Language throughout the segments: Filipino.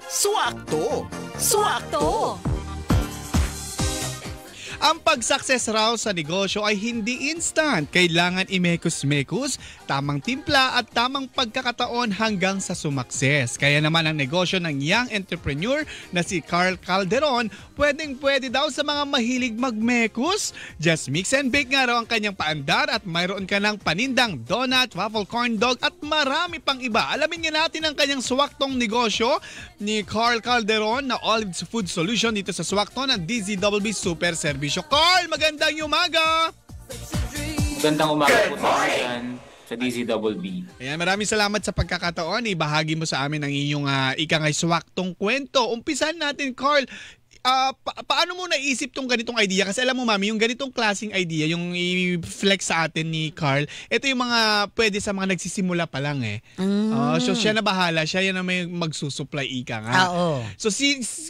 Swakto! Swakto! Ang pag-success raw sa negosyo ay hindi instant. Kailangan imekos-mekos, tamang timpla at tamang pagkakataon hanggang sa sumakses. Kaya naman ang negosyo ng young entrepreneur na si Carl Calderon, pwedeng-pwede daw sa mga mahilig magmekos. Just mix and bake nga raw ang kanyang paandar at mayroon ka ng panindang donut, waffle corn dog at marami pang iba. Alamin nga natin ang kanyang swaktong negosyo ni Carl Calderon na Olives Food Solution dito sa swakto ng DZWB Super Service. Carl, magandang umaga! Magandang umaga po sa akin sa DZWB. Ayan, maraming salamat sa pagkakataon. Ibahagi mo sa amin ang iyong ikangay swaktong kwento. Umpisan natin, Carl. Paano mo naisip tong ganitong idea? Kasi alam mo, mami, yung ganitong klaseng idea, yung i-flex sa atin ni Carl, ito yung mga pwede sa mga nagsisimula pa lang eh. So siya na bahala, siya yan na may magsusupply ika nga. So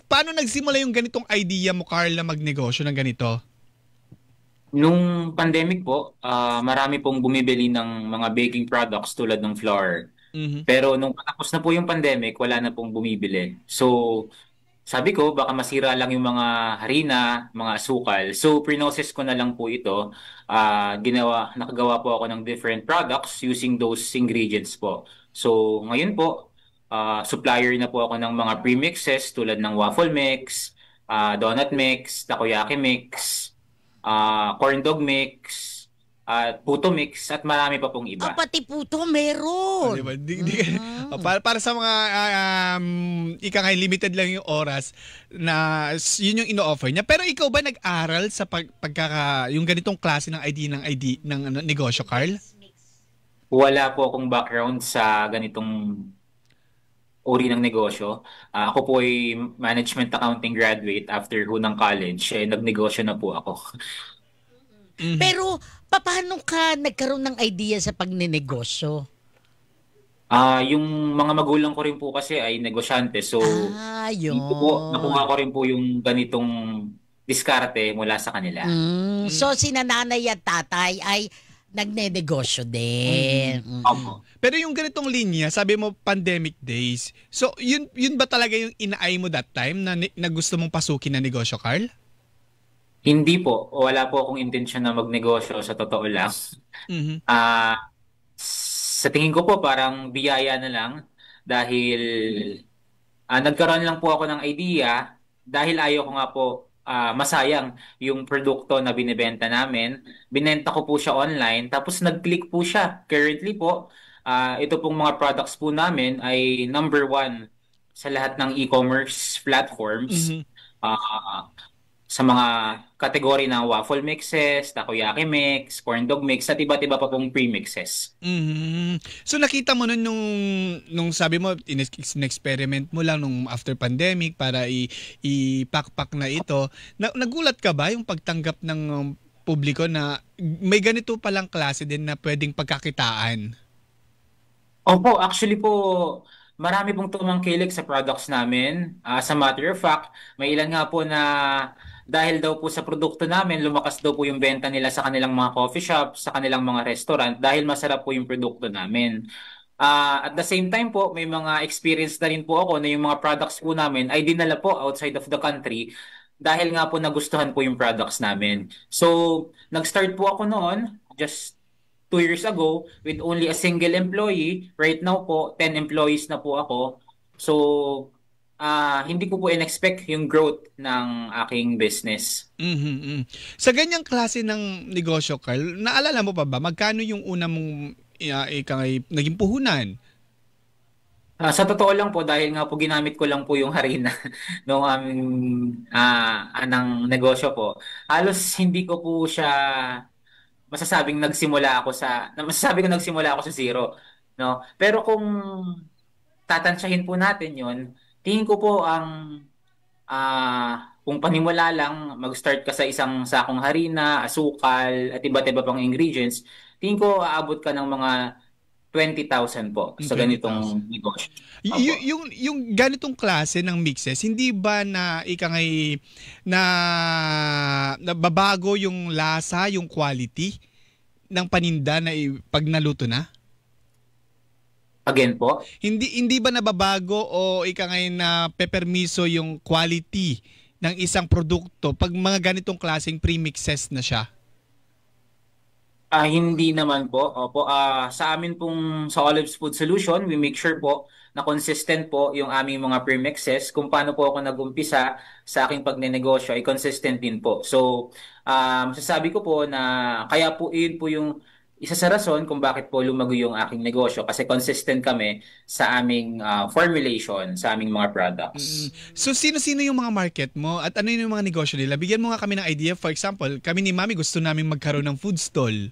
paano nagsimula yung ganitong idea mo, Carl, na magnegosyo ng ganito? Nung pandemic po, marami pong bumibili ng mga baking products tulad ng flour. Pero nung patapos na po yung pandemic, wala na pong bumibili. So sabi ko, baka masira lang yung mga harina, mga asukal. So, pre-process ko na lang po ito. Nakagawa po ako ng different products using those ingredients po. So, ngayon po, supplier na po ako ng mga premixes tulad ng waffle mix, donut mix, takoyaki mix, corn dog mix, at puto mix at marami pa pong iba. Pati puto meron. Diba? Para sa mga ikangay limited lang yung oras na yun yung ino-offer niya. Pero ikaw ba nag-aral sa yung ganitong klase ng ng negosyo, Carl? Wala po akong background sa ganitong uri ng negosyo. Ako po ay management accounting graduate after ho ng college. Nagnegosyo na po ako. Pero paano ka nagkaroon ng idea sa pagnenegosyo? Yung mga magulang ko rin po kasi ay negosyante. So, yun. Nakuha ko rin po yung ganitong diskarte mula sa kanila. So, sina nanay at tatay ay nagnenegosyo din. Pero yung ganitong linya, sabi mo pandemic days. So, yun ba talaga yung inaay mo that time na gusto mong pasukin na negosyo, Carl? Hindi po. Wala po akong intensyon na magnegosyo sa totoo lang. Sa tingin ko po parang biyaya na lang dahil nagkaroon lang po ako ng idea dahil ayaw ko nga po masayang yung produkto na binibenta namin. Binenta ko po siya online tapos nag-click po siya. Currently po, ito pong mga products po namin ay number 1 sa lahat ng e-commerce platforms. Sa mga kategory ng waffle mixes, takoyaki mix, corn dog mix, at iba't iba pa pong premixes. So nakita mo nung sabi mo, in-experiment mo lang nung after pandemic para i-pack na ito, nagulat ka ba yung pagtanggap ng publiko na may ganito palang klase din na pwedeng pagkakitaan? Opo, actually po, marami pong tumangkilik sa products namin. As a matter of fact, may ilan nga po na dahil daw po sa produkto namin, lumakas daw po yung benta nila sa kanilang mga coffee shop, sa kanilang mga restaurant dahil masarap po yung produkto namin. At the same time po, may mga experience na rin po ako na yung mga products po namin ay dinala po outside of the country dahil nga po nagustuhan po yung products namin. So, nag-start po ako noon, just 2 years ago, with only a single employee. Right now po, 10 employees na po ako. So, hindi ko po in-expect yung growth ng aking business. Sa ganyang klase ng negosyo, Carl, naalala mo pa ba magkano yung una mong naging puhunan? Sa totoo lang po, dahil nga po ginamit ko lang po yung harina ng aming ng negosyo po, halos hindi ko po siya masasabi ko nagsimula ako sa zero, no? Pero kung tatansyahin po natin 'yon, tingin ko po kung panimula lang mag-start ka sa isang sakong harina, asukal at iba't iba pang ingredients, tingin ko aabot ka ng mga 20,000 po sa ganitong negosyo. Yung ganitong klase ng mixes, hindi ba na nababago yung lasa, yung quality ng paninda na pag naluto na? Again po. Hindi ba nababago o ika ngayon na pepermiso yung quality ng isang produkto pag mga ganitong klaseng premixes na siya? Hindi naman po. Opo, sa amin pong sa Olives Food Solution, we make sure po na consistent po yung aming mga premixes. Kung paano po ako nag-umpisa sa aking pagnenegosyo ay consistent din po. So, masasabi ko po na kaya po yun po yung isa sa rason kung bakit po lumago yung aking negosyo kasi consistent kami sa aming formulation, sa aming mga Mm. products. So sino-sino yung mga market mo at ano yung mga negosyo nila? Bigyan mo nga kami ng idea. For example, kami ni Mami gusto naming magkaroon ng food stall.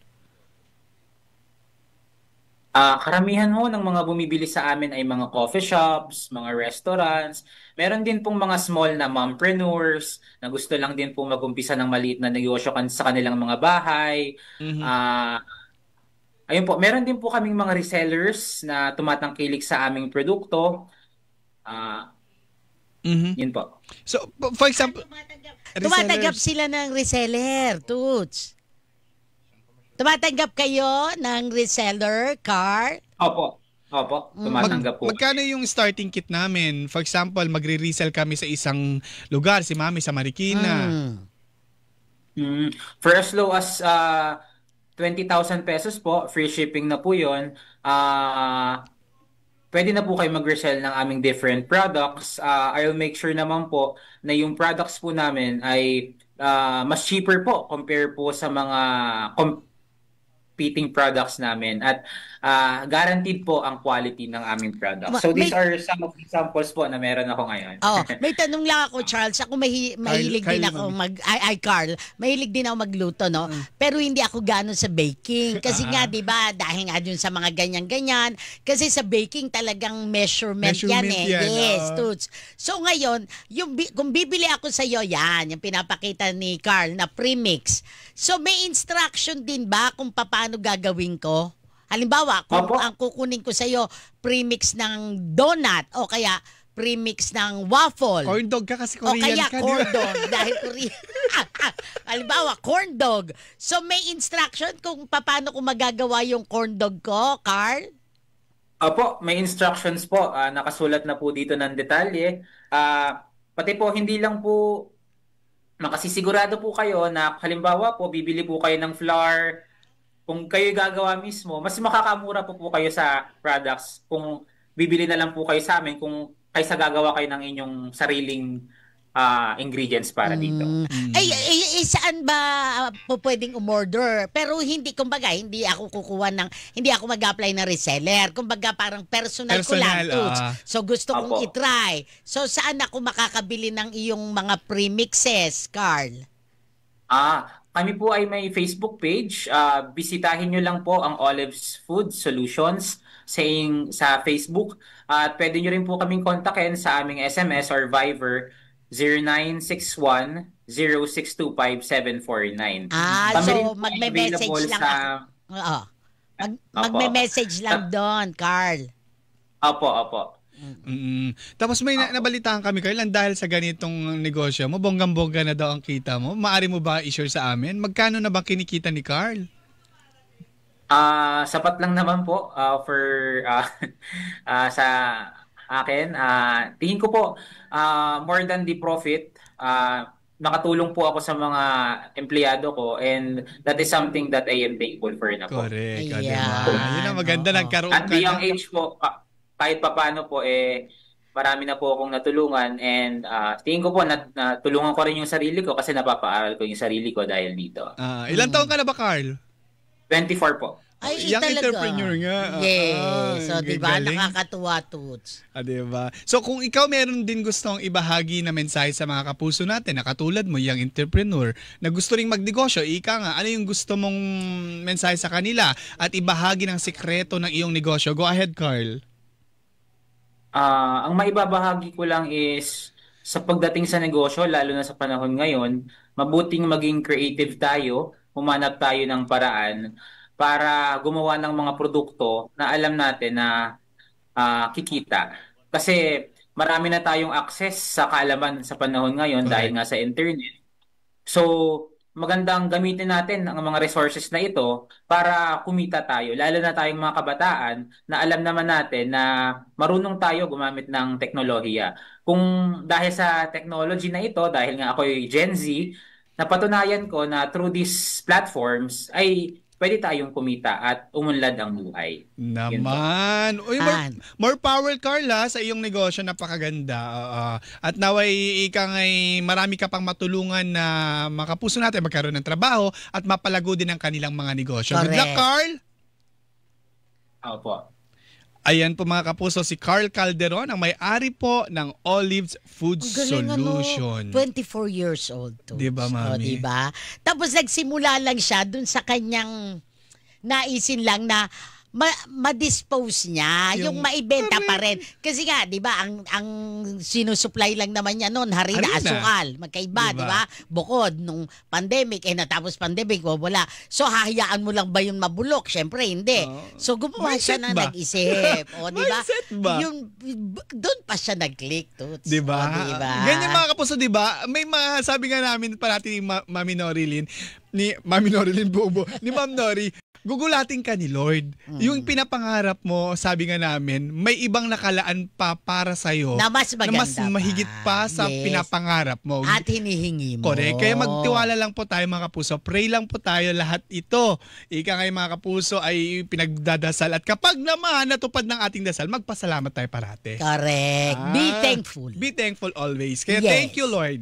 Karamihan ho ng mga bumibili sa amin ay mga coffee shops, mga restaurants. Meron din pong mga small na mompreneurs na gusto lang din pong mag-umpisa ng maliit na negosyo sa kanilang mga bahay. Mhm. Ah, ayun po, meron din po kaming mga resellers na tumatangkilik sa aming produkto. Ah, Mhm. yun po. So for example, Tumatanggap resellers. sila ng reseller, Toots. Tumatanggap kayo ng reseller, Carl? Opo. Opo, tumatanggap po. Magkano yung starting kit namin? For example, magre-resell kami sa isang lugar, si Mami sa Marikina. Mm. For as low as 20,000 pesos po, free shipping na po yun. Pwede na po kayo mag-resell ng aming different products. I'll make sure naman po na yung products po namin ay mas cheaper po compare po sa mga competing products namin. At guaranteed po ang quality ng aming products. So these May are some of the examples po na meron ako ngayon. Oh, may tanong lang ako, Charles. Ako mahilig din Carl, ako mami. Carl, mahilig din ako magluto, no? Pero hindi ako gano'n sa baking. Kasi nga, di ba, dahil nga dun sa mga ganyan-ganyan, kasi sa baking talagang measurement yan Measurement eh. yan, Yes, oo. Toots. So ngayon, kung bibili ako sa iyo, yan, yung pinapakita ni Carl na premix. So may instruction din ba kung paano gagawin ko? Halimbawa, kung Opo. ang kukunin ko sa iyo, premix ng donut o kaya premix ng waffle. Corn dog ka kasi O Korean kaya ka, di corn ba? dog dahil Korean. Halimbawa, corn dog. So may instruction kung paano ko magagawa yung corn dog ko, Carl? Opo, may instructions po. Nakasulat na po dito ng detalye. Pati po, hindi lang po makasisigurado po kayo na halimbawa po, bibili po kayo ng flour. Kung kayo gagawa mismo, mas makakamura po kayo sa products kung bibili na lang po kayo sa amin kung kaysa gagawa kayo ng inyong sariling ingredients para dito. Saan ba po pwedeng umorder? Pero hindi, kumbaga, hindi ako mag-apply ng reseller. Kumbaga, parang personal ko lang, Personal, Toots. So, gusto kong Apo. itry. So, saan ako makakabili ng iyong mga premixes, Carl? Kami po ay may Facebook page. Bisitahin nyo lang po ang Olives Food Solutions sa Facebook. At pwede nyo rin po kaming kontakin sa aming SMS or Viber 0961-0625-749. Kami rin So po ay magme-message available lang sa... ako. Oo. Opo. Magme-message lang doon, Carl. Opo. Tapos may nabalitaan kami, Carl, dahil sa ganitong negosyo mo, bonggang-bongga na daw ang kita mo. Maari mo ba i-share sa amin? Magkano na ba kinikita ni Carl? Sapat lang naman po for sa akin. Tingin ko po more than the profit. Nakatulong po ako sa mga empleyado ko and that is something that I am thankful for na po. Correct. Ayan. Diba? Yun ang maganda, Oo. nagkaroon At ka the na. young age po, kahit papaano po marami na po akong natulungan and tingin ko po natulungan ko rin yung sarili ko kasi napapaaral ko yung sarili ko dahil dito. Ilang taon ka na ba, Carl? 24 po. Ay, Young talaga. entrepreneur nga. Yes. So, di ba? Galing. Nakakatuwa, Toots. Diba? So kung ikaw meron din gustong ibahagi na mensahe sa mga kapuso natin na katulad mo, young entrepreneur, na gusto ring magnegosyo, ika nga, ano yung gusto mong mensahe sa kanila at ibahagi ng sikreto ng iyong negosyo? Go ahead, Carl. Ang maibabahagi ko lang is sa pagdating sa negosyo, lalo na sa panahon ngayon, mabuting maging creative tayo, humanap tayo ng paraan para gumawa ng mga produkto na alam natin na kikita. Kasi marami na tayong access sa kaalaman sa panahon ngayon dahil Correct. nga sa internet. So, magandang gamitin natin ang mga resources na ito para kumita tayo. Lalo na tayong mga kabataan na alam naman natin na marunong tayo gumamit ng teknolohiya. Kung dahil sa technology na ito, dahil nga ako'y Gen Z, napatunayan ko na through these platforms ay pwede tayong kumita at umunlad ang buhay. Yun po. Naman. Uy, more power, Carla, sa iyong negosyo. Napakaganda. At naway marami ka pang matulungan na makapuso natin magkaroon ng trabaho at mapalago din ang kanilang mga negosyo. Good luck, Correct. Carl! Opo. Ayan po mga kapuso, si Carl Calderon, ang may-ari po ng Olives Food Ang galing, Solution. 24 years old to. Di ba, Mami? Diba? Tapos nagsimula lang siya dun sa kanyang naisin lang na ma-dispose niya, yung maibenta pa rin. Kasi nga, di ba, ang sinusupply lang naman niya noon, harina, asukal. Magkaiba, di ba? Bukod nung pandemic, natapos pandemic, wala. So, hahayaan mo lang ba yun mabulok? Siyempre, hindi. So, gumawa siya na nag-isip. O, di ba? Mindset ba? Doon pa siya nag-click, Toots. Di ba? O, diba? Ganyan mga kapuso, di ba? May sabi nga namin parati ni Mami Norilyn, ni Ma'am Nori, gugulatin ka ni Lord. Yung pinapangarap mo, sabi nga namin, may ibang nakalaan pa para sa'yo Na mas maganda mahigit pa sa Yes. pinapangarap mo. At hinihingi mo. Correct. Kaya magtiwala lang po tayo mga kapuso. Pray lang po tayo lahat ito. Ika ngayon mga kapuso ay pinagdadasal. At kapag naman natupad ng ating dasal, magpasalamat tayo parate. Correct. Be thankful. Be thankful always. Kaya Yes. thank you, Lord.